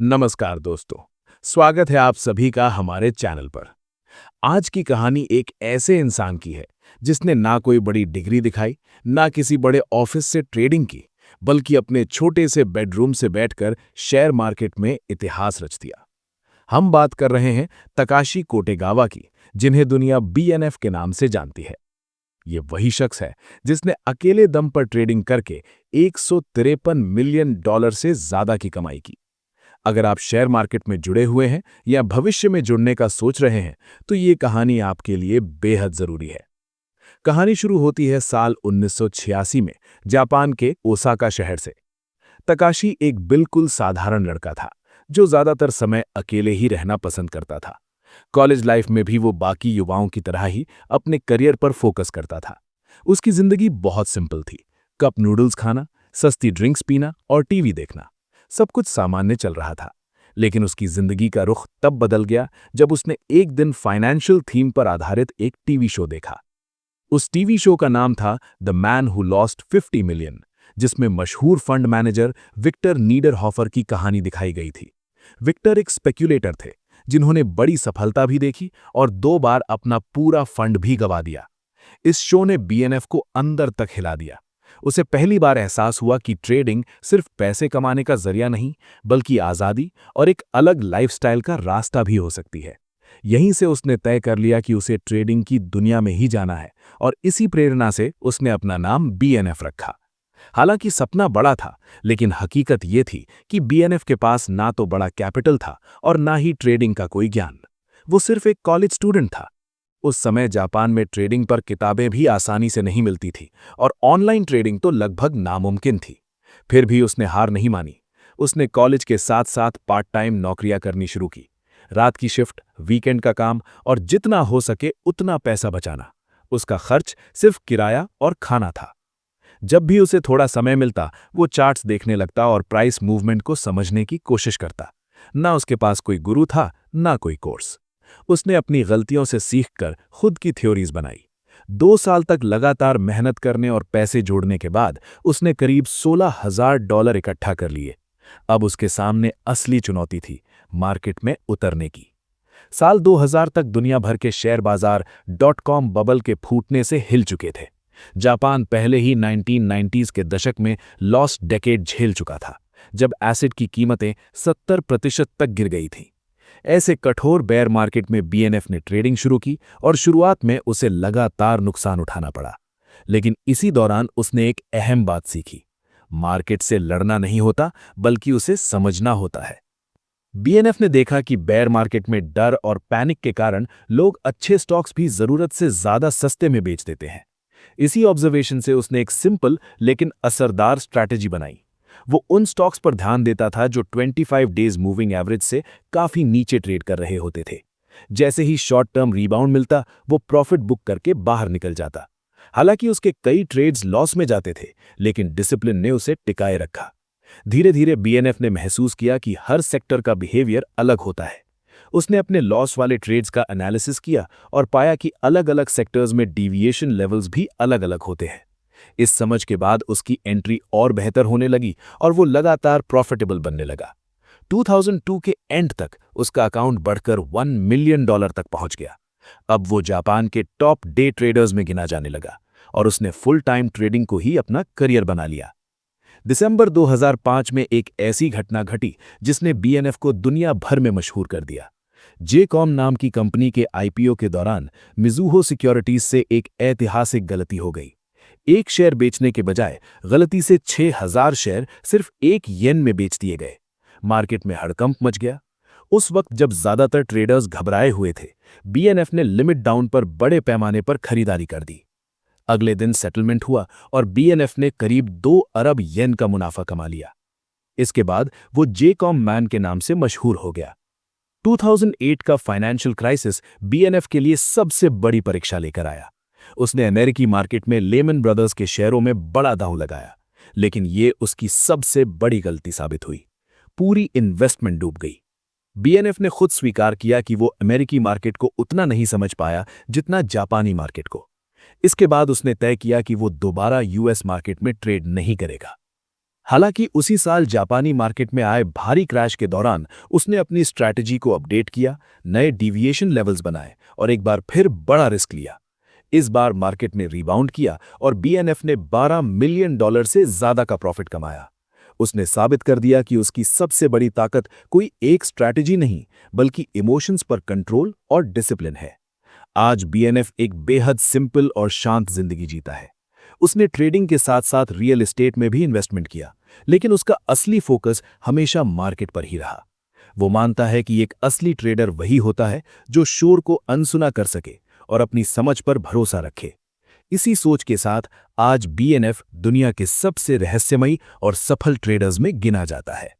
नमस्कार दोस्तों, स्वागत है आप सभी का हमारे चैनल पर। आज की कहानी एक ऐसे इंसान की है जिसने ना कोई बड़ी डिग्री दिखाई, ना किसी बड़े ऑफिस से ट्रेडिंग की, बल्कि अपने छोटे से बेडरूम से बैठकर शेयर मार्केट में इतिहास रच दिया। हम बात कर रहे हैं तकाशी कोटेगावा की, जिन्हें दुनिया बीएनएफ के नाम से जानती है। ये वही शख्स है जिसने अकेले दम पर ट्रेडिंग करके 153 मिलियन डॉलर से ज्यादा की कमाई की। अगर आप शेयर मार्केट में जुड़े हुए हैं या भविष्य में जुड़ने का सोच रहे हैं, तो ये कहानी आपके लिए बेहद जरूरी है। कहानी शुरू होती है साल 1986 में जापान के ओसाका शहर से। तकाशी एक बिल्कुल साधारण लड़का था जो ज्यादातर समय अकेले ही रहना पसंद करता था। कॉलेज लाइफ में भी वो बाकी युवाओं की तरह ही अपने करियर पर फोकस करता था। उसकी जिंदगी बहुत सिंपल थी। कप नूडल्स खाना, सस्ती ड्रिंक्स पीना और टीवी देखना, सब कुछ सामान्य चल रहा था। लेकिन उसकी जिंदगी का रुख तब बदल गया जब उसने एक दिन फाइनेंशियल थीम पर आधारित एक टीवी शो देखा। उस टीवी शो का नाम था the man who lost 50 million, जिसमें मशहूर फंड मैनेजर विक्टर नीडरहॉफर की कहानी दिखाई गई थी। विक्टर एक स्पेक्युलेटर थे जिन्होंने बड़ी सफलता भी देखी और 2 बार अपना पूरा फंड भी गंवा दिया। इस शो ने बीएनएफ को अंदर तक हिला दिया। उसे पहली बार एहसास हुआ कि ट्रेडिंग सिर्फ पैसे कमाने का जरिया नहीं, बल्कि आज़ादी और एक अलग लाइफस्टाइल का रास्ता भी हो सकती है। यहीं से उसने तय कर लिया कि उसे ट्रेडिंग की दुनिया में ही जाना है, और इसी प्रेरणा से उसने अपना नाम बीएनएफ रखा। हालांकि सपना बड़ा था, लेकिन हकीकत ये थी कि बीएनएफ के पास ना तो बड़ा कैपिटल था और ना ही ट्रेडिंग का कोई ज्ञान। वो सिर्फ एक कॉलेज स्टूडेंट था। उस समय जापान में ट्रेडिंग पर किताबें भी आसानी से नहीं मिलती थी और ऑनलाइन ट्रेडिंग तो लगभग नामुमकिन थी। फिर भी उसने हार नहीं मानी। उसने कॉलेज के साथ साथ पार्ट टाइम नौकरियां करनी शुरू की। रात की शिफ्ट, वीकेंड का काम और जितना हो सके उतना पैसा बचाना। उसका खर्च सिर्फ किराया और खाना था। जब भी उसे थोड़ा समय मिलता, वो चार्ट्स देखने लगता और प्राइस मूवमेंट को समझने की कोशिश करता। ना उसके पास कोई गुरु था, ना कोई कोर्स। उसने अपनी गलतियों से सीखकर खुद की थ्योरीज बनाई। 2 साल तक लगातार मेहनत करने और पैसे जोड़ने के बाद उसने करीब $16,000 इकट्ठा कर लिए। अब उसके सामने असली चुनौती थी, मार्केट में उतरने की। साल 2000 तक दुनिया भर के शेयर बाजार .com बबल के फूटने से हिल चुके थे। जापान पहले ही 1990s के दशक में लॉस्ट डेकेड झेल चुका था, जब एसिड की कीमतें 70% तक गिर गई थीं। ऐसे कठोर बेयर मार्केट में बीएनएफ ने ट्रेडिंग शुरू की और शुरुआत में उसे लगातार नुकसान उठाना पड़ा। लेकिन इसी दौरान उसने एक अहम बात सीखी। मार्केट से लड़ना नहीं होता, बल्कि उसे समझना होता है। बीएनएफ ने देखा कि बेयर मार्केट में डर और पैनिक के कारण लोग अच्छे स्टॉक्स भी जरूरत से ज्यादा सस्ते में बेच देते हैं। इसी ऑब्जर्वेशन से उसने एक सिंपल लेकिन असरदार स्ट्रैटेजी बनाई। वो उन स्टॉक्स पर ध्यान देता था जो 25 डेज मूविंग एवरेज से काफी नीचे ट्रेड कर रहे होते थे। जैसे ही शॉर्ट टर्म रिबाउंड मिलता, वो प्रॉफिट बुक करके बाहर निकल जाता। हालांकि उसके कई ट्रेड्स लॉस में जाते थे, लेकिन डिसिप्लिन ने उसे टिकाए रखा। धीरे धीरे बीएनएफ ने महसूस किया कि हर सेक्टर का बिहेवियर अलग होता है। उसने अपने लॉस वाले ट्रेड्स का एनालिसिस किया और पाया कि अलग अलग सेक्टर्स में डेविएशन लेवल्स भी अलग अलग होते हैं। इस समझ के बाद उसकी एंट्री और बेहतर होने लगी और वो लगातार प्रॉफिटेबल बनने लगा। 2002 के एंड तक उसका अकाउंट बढ़कर $1 मिलियन तक पहुंच गया। अब वो जापान के टॉप डे ट्रेडर्स में गिना जाने लगा और उसने फुल टाइम ट्रेडिंग को ही अपना करियर बना लिया। दिसंबर 2005 में एक ऐसी घटना घटी जिसने बीएनएफ को दुनिया भर में मशहूर कर दिया। जेकॉम नाम की कंपनी के आईपीओ के दौरान मिज़ूहो सिक्योरिटीज से एक ऐतिहासिक गलती हो गई। एक शेयर बेचने के बजाय गलती से 6,000 शेयर सिर्फ 1 येन में बेच दिए गए। मार्केट में हड़कंप मच गया। उस वक्त जब ज्यादातर ट्रेडर्स घबराए हुए थे, बीएनएफ ने लिमिट डाउन पर बड़े पैमाने पर खरीदारी कर दी। अगले दिन सेटलमेंट हुआ और बीएनएफ ने करीब 2 अरब येन का मुनाफा कमा लिया। इसके बाद वो जेकॉम मैन के नाम से मशहूर हो गया। 2008 का फाइनेंशियल क्राइसिस बीएनएफ के लिए सबसे बड़ी परीक्षा लेकर आया। उसने अमेरिकी मार्केट में लेमन ब्रदर्स के शेयरों में बड़ा दांव लगाया, लेकिन ये उसकी सबसे बड़ी गलती साबित हुई। पूरी इन्वेस्टमेंट डूब गई। बीएनएफ ने खुद स्वीकार किया कि वो अमेरिकी मार्केट को उतना नहीं समझ पाया जितना जापानी मार्केट को। इसके बाद उसने तय किया कि वो दोबारा यूएस मार्केट में ट्रेड नहीं करेगा। हालांकि उसी साल जापानी मार्केट में आए भारी क्रैश के दौरान उसने अपनी स्ट्रैटेजी को अपडेट किया, नए डिविएशन लेवल्स बनाए और एक बार फिर बड़ा रिस्क लिया। इस बार मार्केट ने रिबाउंड किया और बीएनएफ ने $12 मिलियन से ज्यादा का प्रॉफिट कमाया। उसने साबित कर दिया कि उसकी सबसे बड़ी ताकत कोई एक स्ट्रैटेजी नहीं, बल्कि इमोशंस पर कंट्रोल और डिसिप्लिन है। आज बीएनएफ एक बेहद सिंपल और शांत जिंदगी जीता है। उसने ट्रेडिंग के साथ साथ रियल एस्टेट में भी इन्वेस्टमेंट किया, लेकिन उसका असली फोकस हमेशा मार्केट पर ही रहा। वो मानता है कि एक असली ट्रेडर वही होता है जो शोर को अनसुना कर सके और अपनी समझ पर भरोसा रखे। इसी सोच के साथ आज बीएनएफ दुनिया के सबसे रहस्यमयी और सफल ट्रेडर्स में गिना जाता है।